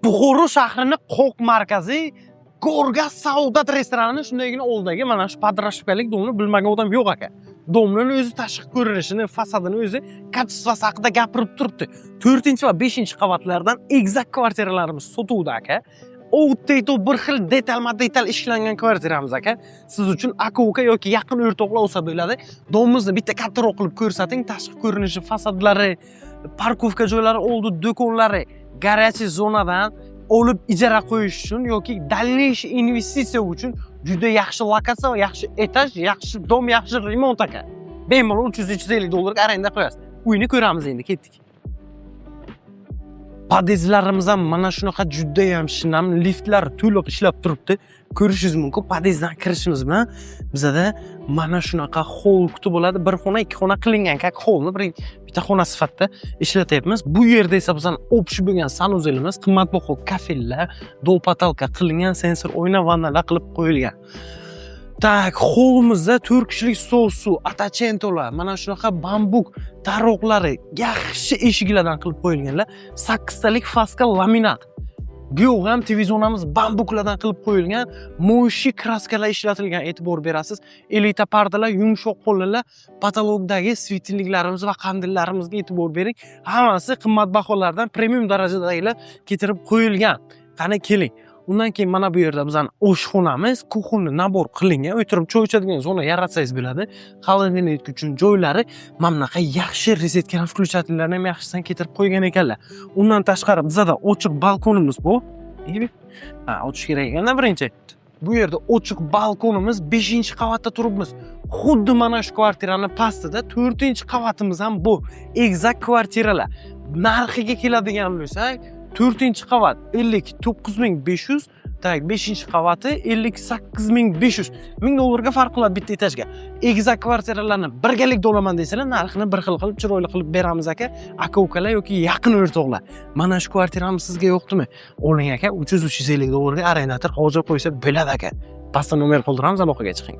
Buxoro shahrining Qo'q markaziy Gorgas Saudat restorani shundaygina oldagi mana shu podrashpalik domni bilmagan odam yo'q aka. Domning o'zi tashqi ko'rinishini, fasadini o'zi kачествоsi haqida gapirib turibdi. 4 va 5-qavatlardan egzakt kvartiralarimiz sotuvda aka. O'tayto bir xil detalma-detal ishlangan kvartiramiz aka. Siz uchun aka-uka yoki yaqin o'rtoqlar olsa bo'ladi. Domimizni bitta kattaroq qilib ko'rsating, tashqi ko'rinishi, fasadlari, parkovka joylari, oldi do'konlari, garaj zonadan olib ijara qo'yish uchun yoki дальнейший investitsiya uchun juda yaxshi lokatsiya, yaxshi etaj, yaxshi dom, yaxshi remont aka. Bemalol 300-350 dollarga arenda qo'yasiz. Uyni ko'ramiz endi, ketdik. Podezlarimiz ham mana shunaqa juda ham shinam, liftlar to'liq ishlab turibdi. Ko'rishingiz mumkin. Podezdan kirishimiz bilan bizada mana shunaqa hol kutib bo'ladi. Bir xona, ikki xona qilingan kak holni bitta xona sifatida ishlatyapmiz. Bu yerda esa bizning общий bo'lgan sanuzelimiz, qimmatbaho kafellar, dolpatalka qilingan, sensor oyna vannalar qilib qo'yilgan. Tak, holimizda 4 kishilik stol suv, atachentolar, mana shunaqa bambuk taroqlari, yaxshi eshiklardan qilib qo'yilganlar, 8 talik faska laminat. Bu yoq ham televizorimiz bambuklardan qilib qo'yilgan, mo'shi kraskalar ishlatilgan, e'tibor berasiz. Elita pardalar, yumshoq qo'llar, patologdagi svetilliklarimiz va qandillarimizga e'tibor bering. Hammasi qimmatbaholardan premium darajadagilar keltirib qo'yilgan. Qani keling. Undan keyin mana bu yerda bizning oshxonamiz, kuxonli nabor qilingan, o'tirib choy ichadigan zona yaratsangiz bo'ladi. Холодильник uchun joylari mana bunaqa yaxshi rezetkani включательlarni ham yaxshisidan keltirib qo'ygan ekanlar. Undan tashqari bizda ochiq balkonimiz bor. Ochish kerak ekanda birinchi. Bu yerda ochiq balkonimiz, 5-qavatda turibmiz. Xuddi mana shu kvartiraning pastida 4-qavatimiz ham bor. Exact kvartiralar. Narxiga keladigan bo'lsak, 4-qavat 59500, tak 5-qavati 58500. 1000 dollarga farq qiladi bitta etajga. Exact kvartiralarni birgalikda olaman desalar, narxini bir xil qilib, chiroyli qilib beramiz aka. Aka-ukalar yoki yaqin o'rtoqlar. Mana shu kvartiramiz sizga yo'qdimi? Oling aka, 300-350 dollarga arendator hozir qo'ysa bo'ladi aka. Pastda nomer qoldiramiz, aloqaga chiqing.